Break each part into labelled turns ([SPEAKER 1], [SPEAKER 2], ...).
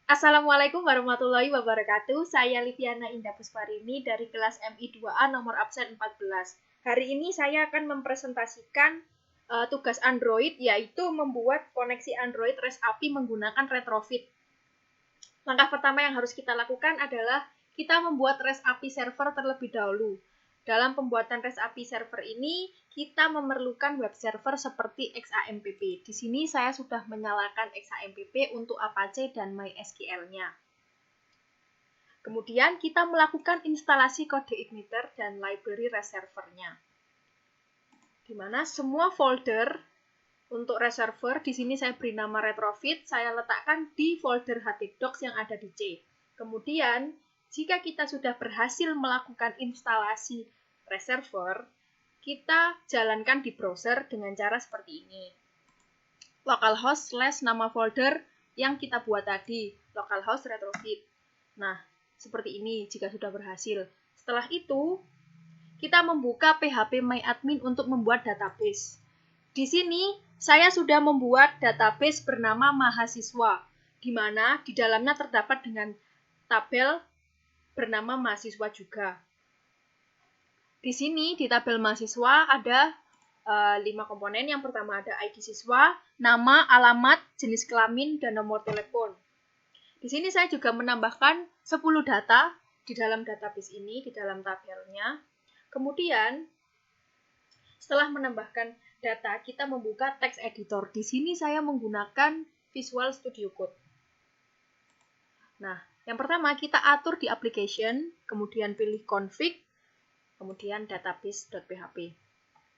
[SPEAKER 1] Assalamualaikum warahmatullahi wabarakatuh. Saya Liviana Indah Pusparini dari kelas MI2A nomor absen 14. Hari ini saya akan mempresentasikan tugas Android, yaitu membuat koneksi Android REST API menggunakan retrofit. Langkah pertama yang harus kita lakukan adalah kita membuat REST API server terlebih dahulu. Dalam pembuatan REST API server ini, kita memerlukan web server seperti XAMPP. Di sini saya sudah menyalakan XAMPP untuk Apache dan MySQL-nya. Kemudian kita melakukan instalasi kode igniter dan library REST server-nya. Di mana semua folder untuk REST server, di sini saya beri nama retrofit, saya letakkan di folder htdocs yang ada di C. Kemudian, jika kita sudah berhasil melakukan instalasi REST server, kita jalankan di browser dengan cara seperti ini. Localhost / nama folder yang kita buat tadi, localhost retrofit. Nah, seperti ini jika sudah berhasil. Setelah itu, kita membuka phpMyAdmin untuk membuat database. Di sini, saya sudah membuat database bernama mahasiswa, di mana di dalamnya terdapat dengan tabel bernama mahasiswa juga. Di sini, di tabel mahasiswa ada 5 komponen. Yang pertama ada ID siswa, nama, alamat, jenis kelamin, dan nomor telepon. Di sini saya juga menambahkan 10 data di dalam database ini, di dalam tabelnya. Kemudian, setelah menambahkan data, kita membuka text editor. Di sini saya menggunakan Visual Studio Code. Nah, yang pertama kita atur di application, kemudian pilih config, kemudian database.php.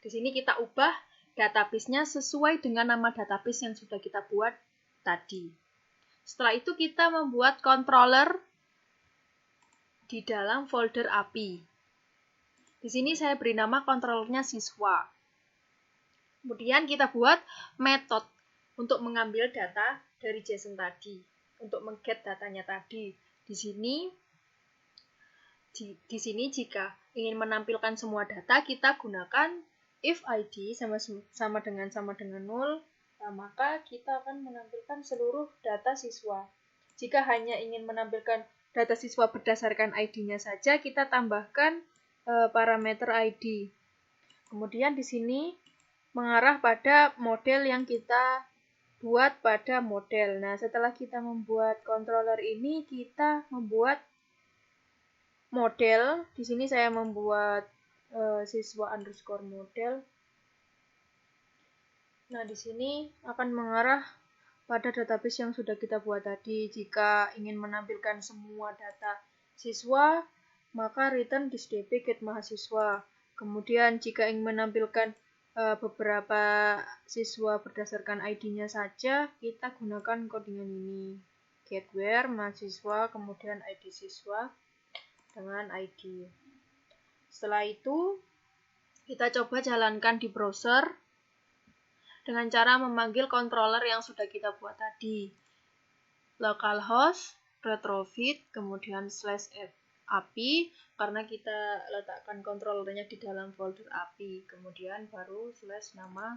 [SPEAKER 1] Di sini kita ubah database-nya sesuai dengan nama database yang sudah kita buat tadi. Setelah itu kita membuat controller di dalam folder API. Di sini saya beri nama controllernya siswa. Kemudian kita buat method untuk mengambil data dari JSON tadi, untuk mengget datanya tadi. Di sini jika ingin menampilkan semua data, kita gunakan if id sama dengan 0, maka kita akan menampilkan seluruh data siswa. Jika hanya ingin menampilkan data siswa berdasarkan ID-nya saja, kita tambahkan parameter ID. Kemudian di sini mengarah pada model yang kita buat pada model. Nah, setelah kita membuat controller ini, kita membuat model. Di sini saya membuat siswa_model. Nah, di sini akan mengarah pada database yang sudah kita buat tadi. Jika ingin menampilkan semua data siswa, maka return thisDB get mahasiswa. Kemudian jika ingin menampilkan beberapa siswa berdasarkan ID-nya saja, kita gunakan codingan ini. Get where mahasiswa, kemudian ID siswa dengan ID. Setelah itu, kita coba jalankan di browser dengan cara memanggil controller yang sudah kita buat tadi. Localhost, retrofit, kemudian /API, karena kita letakkan controllernya di dalam folder API. Kemudian baru /nama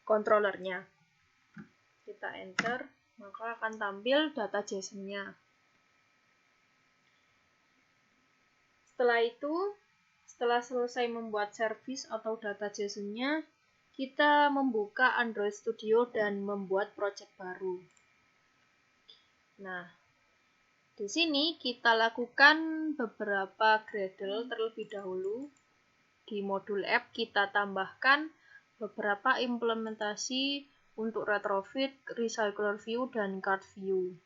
[SPEAKER 1] controllernya. Kita enter, maka akan tampil data JSON-nya. Setelah itu, setelah selesai membuat service atau data JSON-nya, kita membuka Android Studio dan membuat project baru. Nah, di sini kita lakukan beberapa Gradle terlebih dahulu. Di modul app kita tambahkan beberapa implementasi untuk retrofit, recycler view, dan card view.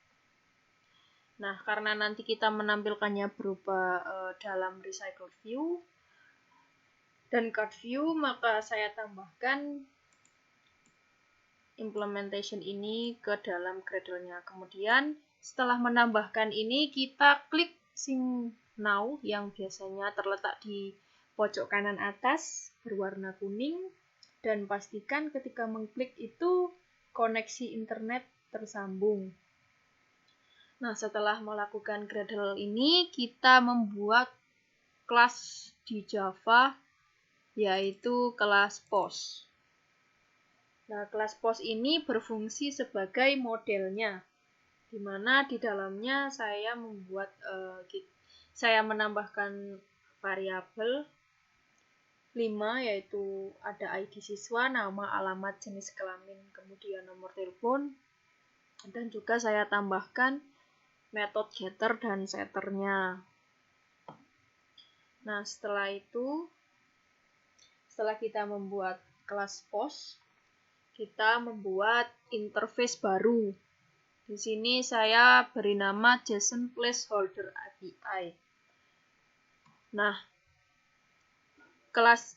[SPEAKER 1] Nah, karena nanti kita menampilkannya berupa dalam recycler view dan card view, maka saya tambahkan implementation ini ke dalam Gradle-nya. Kemudian setelah menambahkan ini, kita klik Sync Now yang biasanya terletak di pojok kanan atas berwarna kuning, dan pastikan ketika mengklik itu koneksi internet tersambung. Nah, setelah melakukan Gradle ini, kita membuat kelas di Java, yaitu kelas post. Nah, kelas post ini berfungsi sebagai modelnya. di mana di dalamnya saya menambahkan variabel 5, yaitu ada ID siswa, nama, alamat, jenis kelamin, kemudian nomor telepon, dan juga saya tambahkan metode getter dan setternya. Nah, setelah kita membuat kelas post, kita membuat interface baru. Di sini saya beri nama JSON Placeholder API. Nah, kelas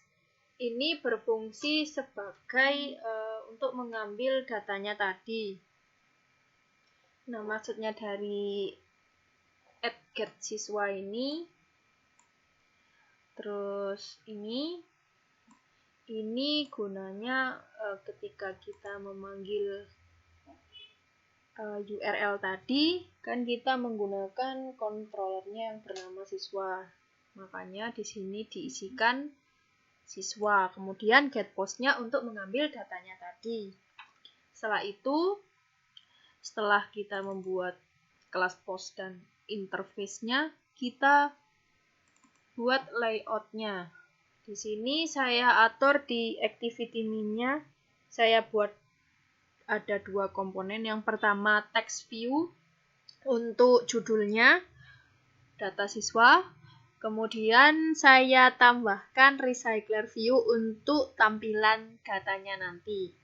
[SPEAKER 1] ini berfungsi sebagai untuk mengambil datanya tadi. Nah, maksudnya dari @getSiswa ini, terus ini gunanya ketika kita memanggil URL tadi, kan kita menggunakan controllernya yang bernama siswa. Makanya di sini diisikan siswa. Kemudian getPost-nya untuk mengambil datanya tadi. Setelah kita membuat kelas post dan interface-nya, kita buat layout-nya. Di sini saya atur di activity min-nya, saya buat ada 2 komponen. Yang pertama text view untuk judulnya, data siswa. Kemudian saya tambahkan recycler view untuk tampilan datanya nanti.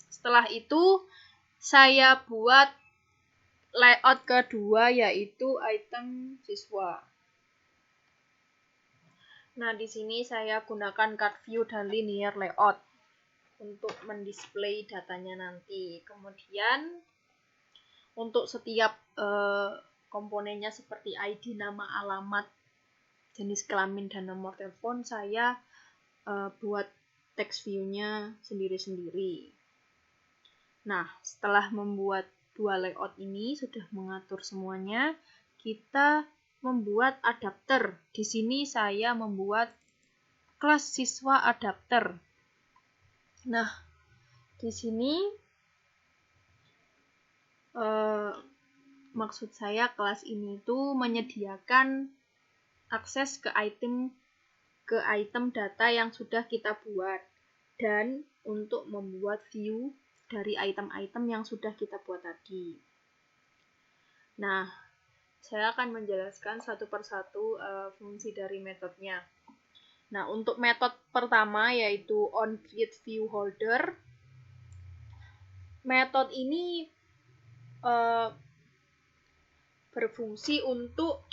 [SPEAKER 1] Setelah itu saya buat layout kedua, yaitu item siswa. Nah, di sini saya gunakan card view dan linear layout untuk mendisplay datanya nanti. Kemudian untuk setiap komponennya seperti ID, nama, alamat, jenis kelamin, dan nomor telepon, saya buat text view-nya sendiri-sendiri. Nah, setelah membuat 2 layout ini, sudah mengatur semuanya, kita membuat adapter. Di sini saya membuat kelas siswa adapter. Nah, di sini maksud saya kelas ini itu menyediakan akses ke item data yang sudah kita buat, dan untuk membuat view dari item-item yang sudah kita buat tadi. Nah, saya akan menjelaskan satu persatu fungsi dari metodenya. Nah, untuk metode pertama, yaitu onCreateViewHolder, metode ini berfungsi untuk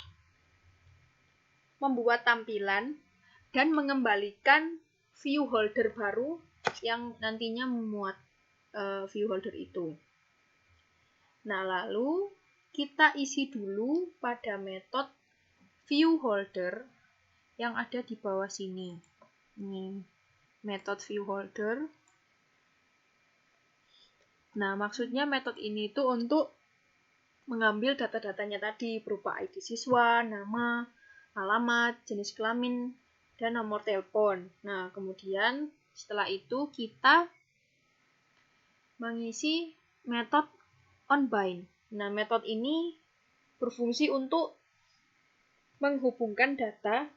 [SPEAKER 1] membuat tampilan dan mengembalikan view holder baru yang nantinya memuat view holder itu. Nah, lalu kita isi dulu pada metode view holder yang ada di bawah sini. Ini metode view holder. Nah, maksudnya metode ini itu untuk mengambil data-datanya tadi berupa ID siswa, nama, alamat, jenis kelamin, dan nomor telepon. Nah, kemudian setelah itu kita mengisi metode onBind. Nah, metode ini berfungsi untuk menghubungkan data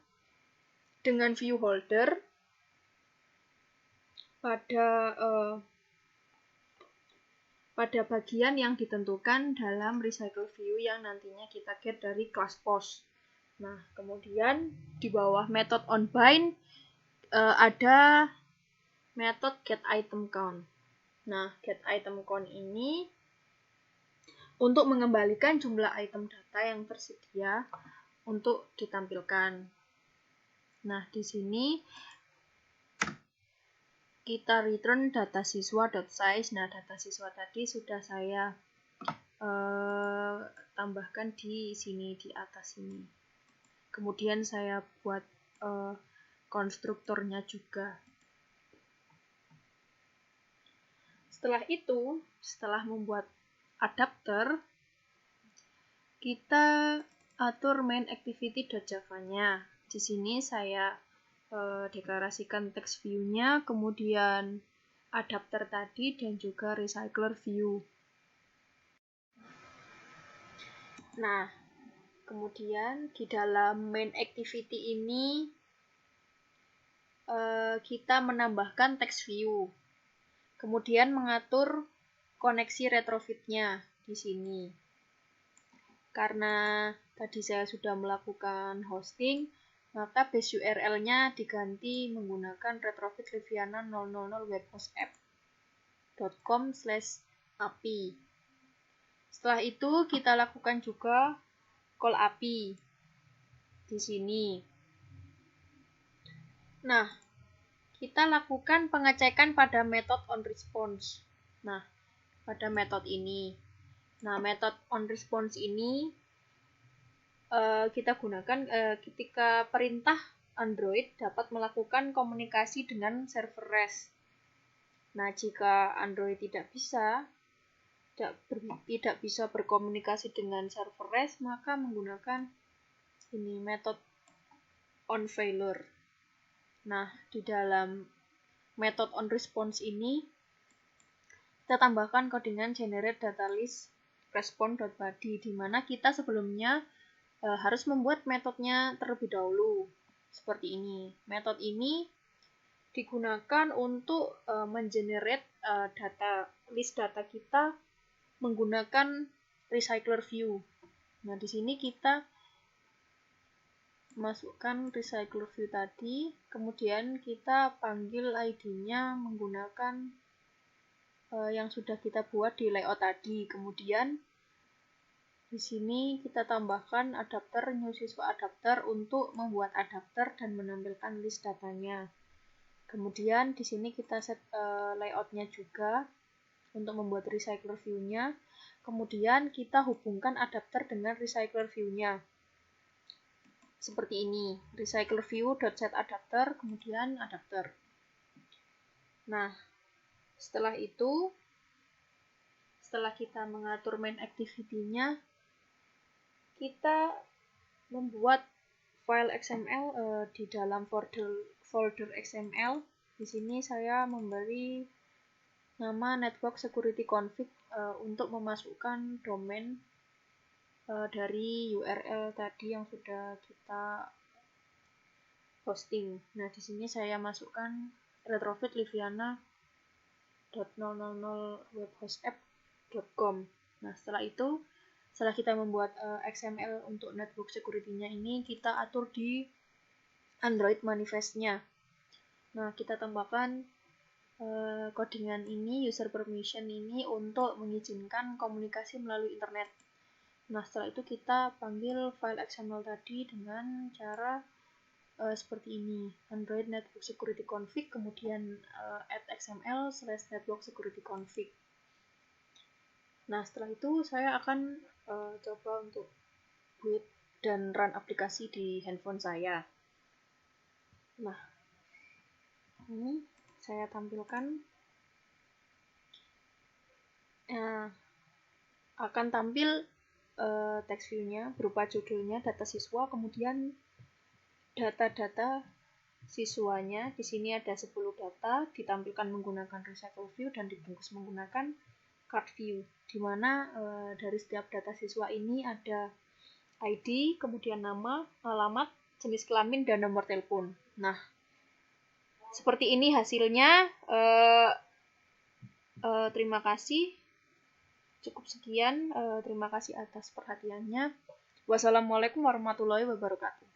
[SPEAKER 1] dengan view holder pada bagian yang ditentukan dalam recycle view yang nantinya kita get dari class post. Nah, kemudian di bawah metode onBind ada metode getItemCount. Nah, getItemCount ini untuk mengembalikan jumlah item data yang tersedia untuk ditampilkan. Nah, di sini kita return data siswa.size. Nah, data siswa tadi sudah saya tambahkan di sini, di atas sini. Kemudian saya buat konstruktornya juga. Setelah itu, setelah membuat adapter, kita atur main activity.java-nya. Di sini saya deklarasikan text view-nya, kemudian adapter tadi, dan juga recycler view. Nah, kemudian di dalam main activity ini kita menambahkan text view. Kemudian mengatur koneksi retrofit-nya di sini. Karena tadi saya sudah melakukan hosting, maka base URL-nya diganti menggunakan retrofit liviana 000 webhostapp.com/api. Setelah itu kita lakukan juga call API di sini. Nah, kita lakukan pengecekan pada method onResponse. Nah, pada method ini. Nah, method onResponse ini kita gunakan ketika perintah Android dapat melakukan komunikasi dengan server REST. Nah, jika Android tidak bisa berkomunikasi dengan server REST, maka menggunakan ini metode onFailure. Nah, di dalam metode onResponse ini kita tambahkan codingan generate data list response.body, di mana kita sebelumnya harus membuat metodenya terlebih dahulu. Seperti ini. Metode ini digunakan untuk mengenerate list data kita menggunakan recycler view. Nah, di sini kita masukkan recycler view tadi, kemudian kita panggil ID-nya menggunakan yang sudah kita buat di layout tadi. Kemudian di sini kita tambahkan adapter new siswa adapter untuk membuat adapter dan menampilkan list datanya. Kemudian di sini kita set layout-nya juga untuk membuat recycler view-nya. Kemudian kita hubungkan adapter dengan recycler view-nya. Seperti ini, recycler view.setAdapter, kemudian adapter. Nah, setelah itu, setelah kita mengatur main activity-nya, kita membuat file XML di dalam folder XML. Di sini saya memberi nama network security config untuk memasukkan domain dari URL tadi yang sudah kita hosting. Nah, di sini saya masukkan retrofit liviana.000webhostapp.com. Nah, setelah kita membuat XML untuk network security-nya ini, kita atur di Android manifest-nya. Nah, kita tambahkan codingan ini, user permission ini untuk mengizinkan komunikasi melalui internet. Nah, setelah itu kita panggil file XML tadi dengan cara seperti ini, Android Network Security Config, kemudian add XML/network security config. Nah, setelah itu saya akan coba untuk build dan run aplikasi di handphone saya. Nah, ini saya tampilkan. Akan tampil text view-nya berupa judulnya data siswa, kemudian data-data siswanya. Di sini ada 10 data ditampilkan menggunakan recycle view dan dibungkus menggunakan card view, di mana dari setiap data siswa ini ada ID, kemudian nama, alamat, jenis kelamin, dan nomor telepon. Nah, seperti ini hasilnya. Terima kasih. Cukup sekian, terima kasih atas perhatiannya. Wassalamualaikum warahmatullahi wabarakatuh.